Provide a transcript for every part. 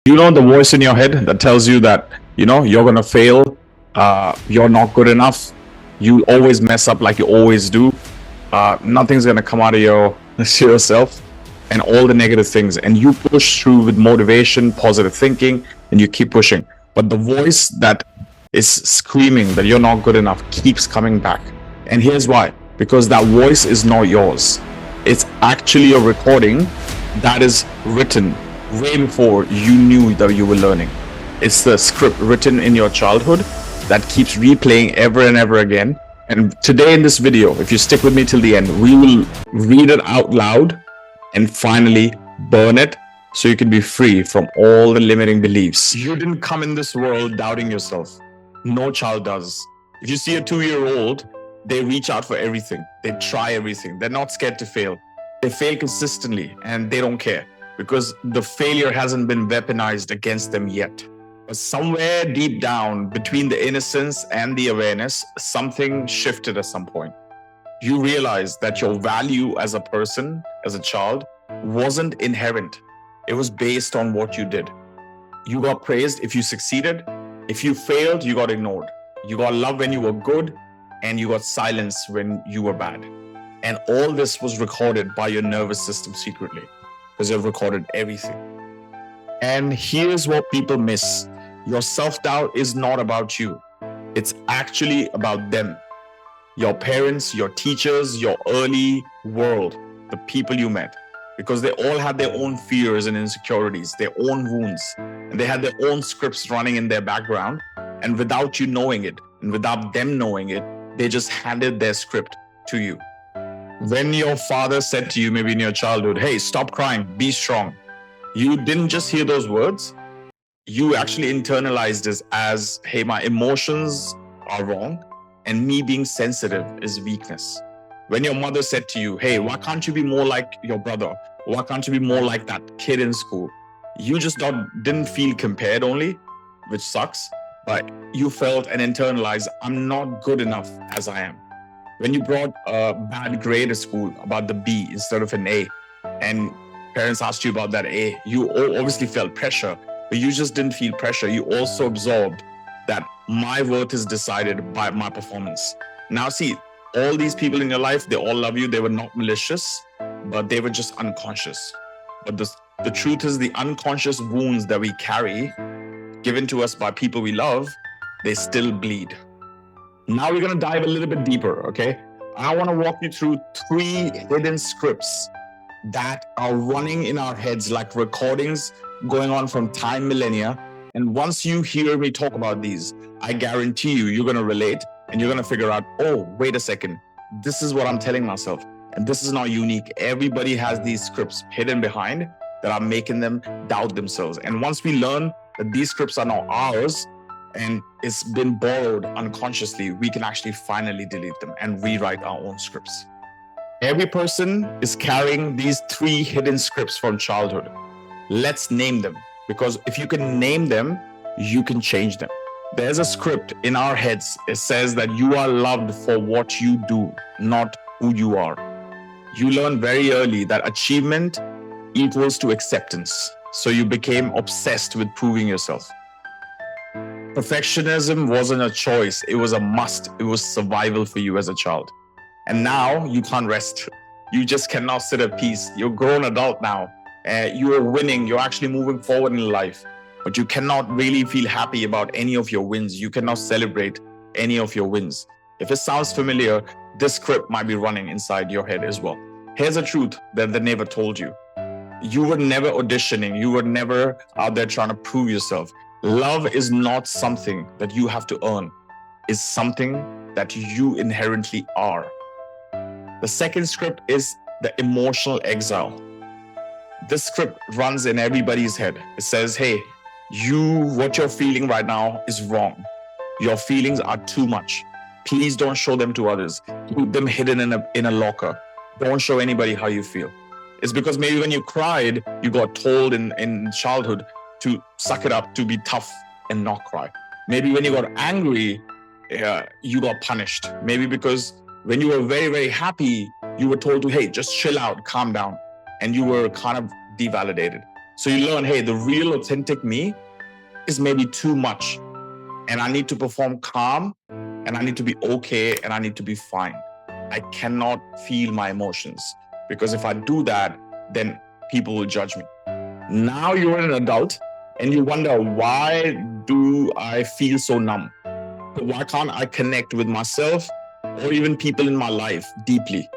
You know the voice in your head that tells you that you're gonna fail, you're not good enough, you always mess up like you always do, nothing's gonna come out of yourself, and all the negative things, and you push through with motivation, positive thinking, and you keep pushing. But the voice that is screaming that you're not good enough keeps coming back. And here's why: because that voice is not yours. It's actually a recording that is written way before you knew that you were learning. It's the script written in your childhood that keeps replaying ever and ever again. And today in this video, if you stick with me till the end, we will read it out loud and finally burn it so you can be free from all the limiting beliefs. You didn't come in this world doubting yourself. No child does. If you see a 2-year-old, they reach out for everything. They try everything. They're not scared to fail. They fail consistently and they don't care, because the failure hasn't been weaponized against them yet. But somewhere deep down, between the innocence and the awareness, something shifted at some point. You realized that your value as a person, as a child, wasn't inherent. It was based on what you did. You got praised if you succeeded. If you failed, you got ignored. You got love when you were good, and you got silence when you were bad. And all this was recorded by your nervous system secretly, because you've recorded everything. And here's what people miss. Your self-doubt is not about you. It's actually about them. Your parents, your teachers, your early world, the people you met. Because they all had their own fears and insecurities, their own wounds, and they had their own scripts running in their background. And without you knowing it, and without them knowing it, they just handed their script to you. When your father said to you, maybe in your childhood, hey, stop crying, be strong, you didn't just hear those words. You actually internalized this as, hey, my emotions are wrong, and me being sensitive is weakness. When your mother said to you, hey, why can't you be more like your brother? Why can't you be more like that kid in school? You just didn't feel compared only, which sucks, but you felt and internalized, I'm not good enough as I am. When you brought a bad grade at school about the B instead of an A, and parents asked you about that A, you obviously felt pressure, but you just didn't feel pressure. You also absorbed that my worth is decided by my performance. Now see, all these people in your life, they all love you. They were not malicious, but they were just unconscious. But the truth is, the unconscious wounds that we carry, given to us by people we love, they still bleed. Now we're going to dive a little bit deeper, okay? I want to walk you through 3 hidden scripts that are running in our heads like recordings going on from time millennia. And once you hear me talk about these, I guarantee you're going to relate and you're going to figure out, oh, wait a second, this is what I'm telling myself. And this is not unique. Everybody has these scripts hidden behind that are making them doubt themselves. And once we learn that these scripts are not ours, and it's been borrowed unconsciously, we can actually finally delete them and rewrite our own scripts. Every person is carrying these 3 hidden scripts from childhood. Let's name them, because if you can name them, you can change them. There's a script in our heads. It says that you are loved for what you do, not who you are. You learned very early that achievement equals to acceptance. So you became obsessed with proving yourself. Perfectionism wasn't a choice, it was a must. It was survival for you as a child. And now you can't rest. You just cannot sit at peace. You're a grown adult now. You are winning. You're actually moving forward in life. But you cannot really feel happy about any of your wins. You cannot celebrate any of your wins. If it sounds familiar, this script might be running inside your head as well. Here's a truth that they never told you. You were never auditioning. You were never out there trying to prove yourself. Love is not something that you have to earn. It's something that you inherently are. The second script is the emotional exile. This script runs in everybody's head. It says, hey, what you're feeling right now is wrong. Your feelings are too much. Please don't show them to others. Keep them hidden in a locker. Don't show anybody how you feel. It's because maybe when you cried, you got told in childhood to suck it up, to be tough and not cry. Maybe when you got angry, you got punished. Maybe because when you were very, very happy, you were told to, hey, just chill out, calm down. And you were kind of devalidated. So you learn, hey, the real authentic me is maybe too much. And I need to perform calm, and I need to be okay, and I need to be fine. I cannot feel my emotions, because if I do that, then people will judge me. Now you're an adult and you wonder, why do I feel so numb? Why can't I connect with myself or even people in my life deeply?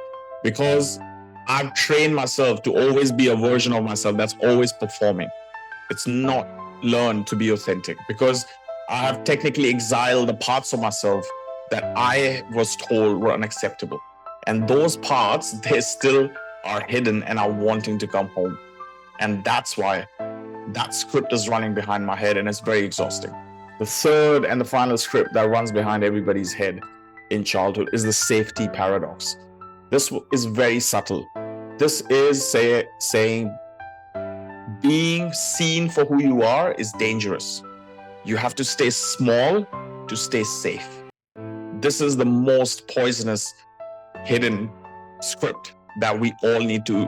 Because I've trained myself to always be a version of myself that's always performing. It's not learned to be authentic, because I have technically exiled the parts of myself that I was told were unacceptable. And those parts, they still are hidden and are wanting to come home. And that's why that script is running behind my head, and it's very exhausting. The third and the final script that runs behind everybody's head in childhood is the safety paradox. This is very subtle. This is saying being seen for who you are is dangerous. You have to stay small to stay safe. This is the most poisonous hidden script that we all need to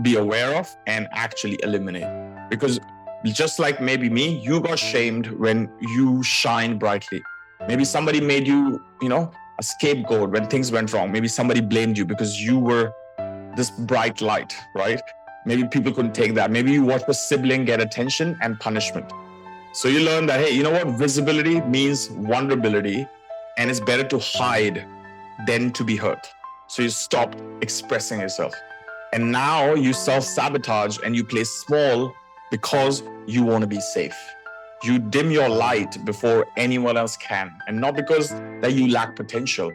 be aware of and actually eliminate. Because just like maybe me, you got shamed when you shine brightly. Maybe somebody made you, a scapegoat when things went wrong. Maybe somebody blamed you because you were this bright light, right? Maybe people couldn't take that. Maybe you watched a sibling get attention and punishment. So you learn that, hey, you know what? Visibility means vulnerability, and it's better to hide than to be hurt. So you stop expressing yourself. And now you self-sabotage and you play small because you want to be safe. You dim your light before anyone else can. And not because that you lack potential.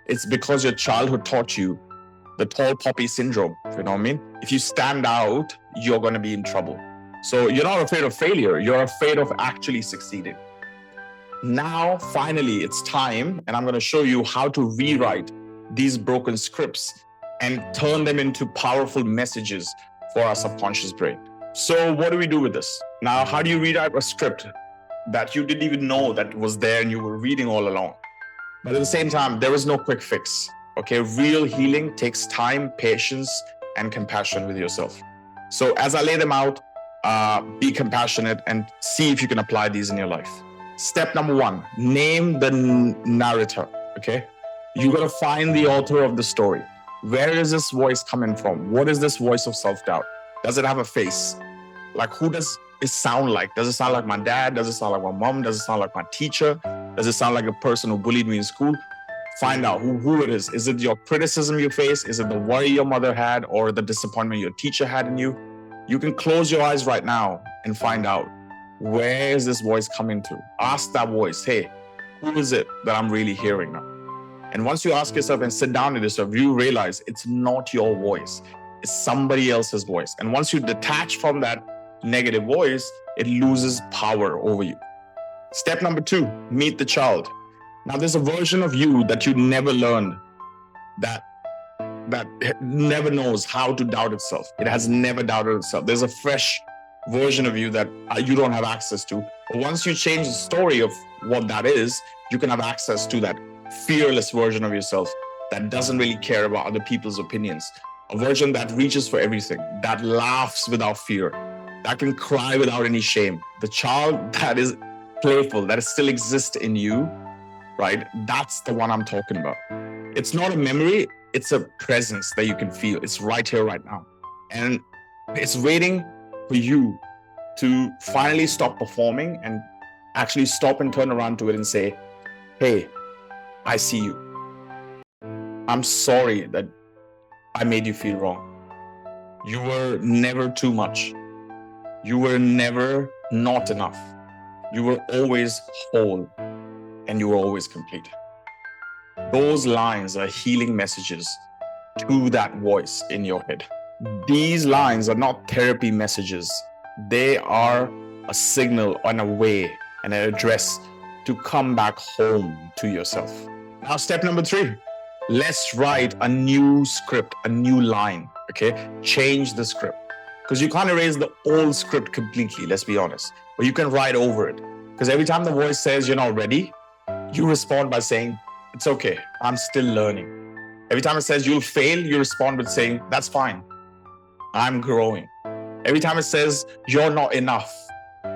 It's because your childhood taught you the tall poppy syndrome, you know what I mean? If you stand out, you're going to be in trouble. So you're not afraid of failure. You're afraid of actually succeeding. Now, finally, it's time, and I'm going to show you how to rewrite these broken scripts and turn them into powerful messages for our subconscious brain. So what do we do with this? Now, how do you rewrite a script that you didn't even know that was there and you were reading all along? But at the same time, there is no quick fix. Okay, real healing takes time, patience, and compassion with yourself. So as I lay them out, be compassionate and see if you can apply these in your life. Step number 1, name the narrator. Okay, you got to find the author of the story. Where is this voice coming from? What is this voice of self-doubt? Does it have a face? Like, who does it sound like? Does it sound like my dad? Does it sound like my mom? Does it sound like my teacher? Does it sound like a person who bullied me in school? Find out who it is. Is it your criticism you face? Is it the worry your mother had, or the disappointment your teacher had in you? You can close your eyes right now and find out, where is this voice coming to? Ask that voice, hey, who is it that I'm really hearing now? And once you ask yourself and sit down with yourself, you realize it's not your voice. It's somebody else's voice. And once you detach from that negative voice, it loses power over you. Step number 2, meet the child. Now, there's a version of you that you never learned, that never knows how to doubt itself. It has never doubted itself. There's a fresh version of you that you don't have access to. But once you change the story of what that is, you can have access to that fearless version of yourself that doesn't really care about other people's opinions. A version that reaches for everything, that laughs without fear, that can cry without any shame. The child that is playful, that still exists in you, right? That's the one I'm talking about. It's not a memory, it's a presence that you can feel. It's right here, right now. And it's waiting for you to finally stop performing and actually stop and turn around to it and say, hey, I see you. I'm sorry that I made you feel wrong. You were never too much. You were never not enough. You were always whole, and you were always complete. Those lines are healing messages to that voice in your head. These lines are not therapy messages. They are a signal and a way and an address to come back home to yourself. Now, step number 3, let's write a new script, a new line, okay? Change the script. Because you can't erase the old script completely, let's be honest. But you can write over it. Because every time the voice says you're not ready, you respond by saying, it's okay, I'm still learning. Every time it says you'll fail, you respond with saying, that's fine, I'm growing. Every time it says you're not enough,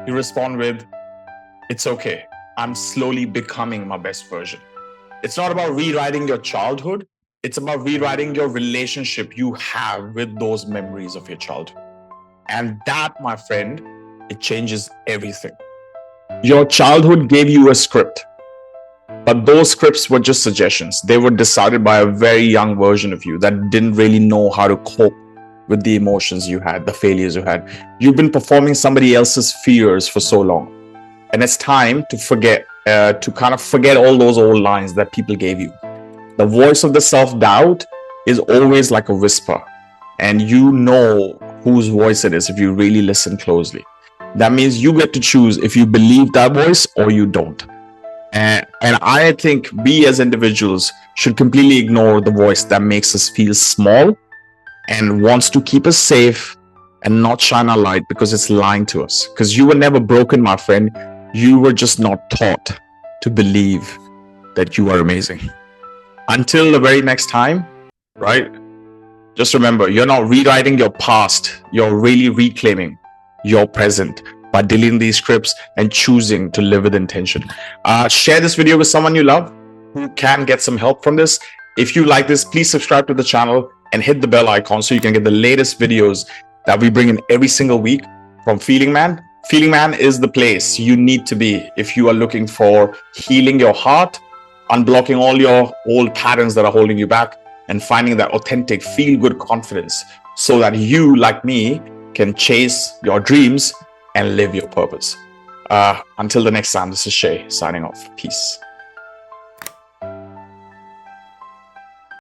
you respond with, it's okay. I'm slowly becoming my best version. It's not about rewriting your childhood. It's about rewriting your relationship you have with those memories of your childhood. And that, my friend, it changes everything. Your childhood gave you a script, but those scripts were just suggestions. They were decided by a very young version of you that didn't really know how to cope with the emotions you had, the failures you had. You've been performing somebody else's fears for so long. And it's time to forget all those old lines that people gave you. The voice of the self-doubt is always like a whisper, and you know whose voice it is if you really listen closely. That means you get to choose if you believe that voice or you don't. And I think we as individuals should completely ignore the voice that makes us feel small and wants to keep us safe and not shine our light because it's lying to us. Because you were never broken, my friend. You were just not taught to believe that you are amazing. Until the very next time, right? Just remember, you're not rewriting your past. You're really reclaiming your present by deleting these scripts and choosing to live with intention. Share this video with someone you love who can get some help from this. If you like this, please subscribe to the channel and hit the bell icon so you can get the latest videos that we bring in every single week from Feeling Man. Feeling Man is the place you need to be if you are looking for healing your heart, unblocking all your old patterns that are holding you back, and finding that authentic feel-good confidence so that you, like me, can chase your dreams and live your purpose. Until the next time, this is Shay signing off. Peace.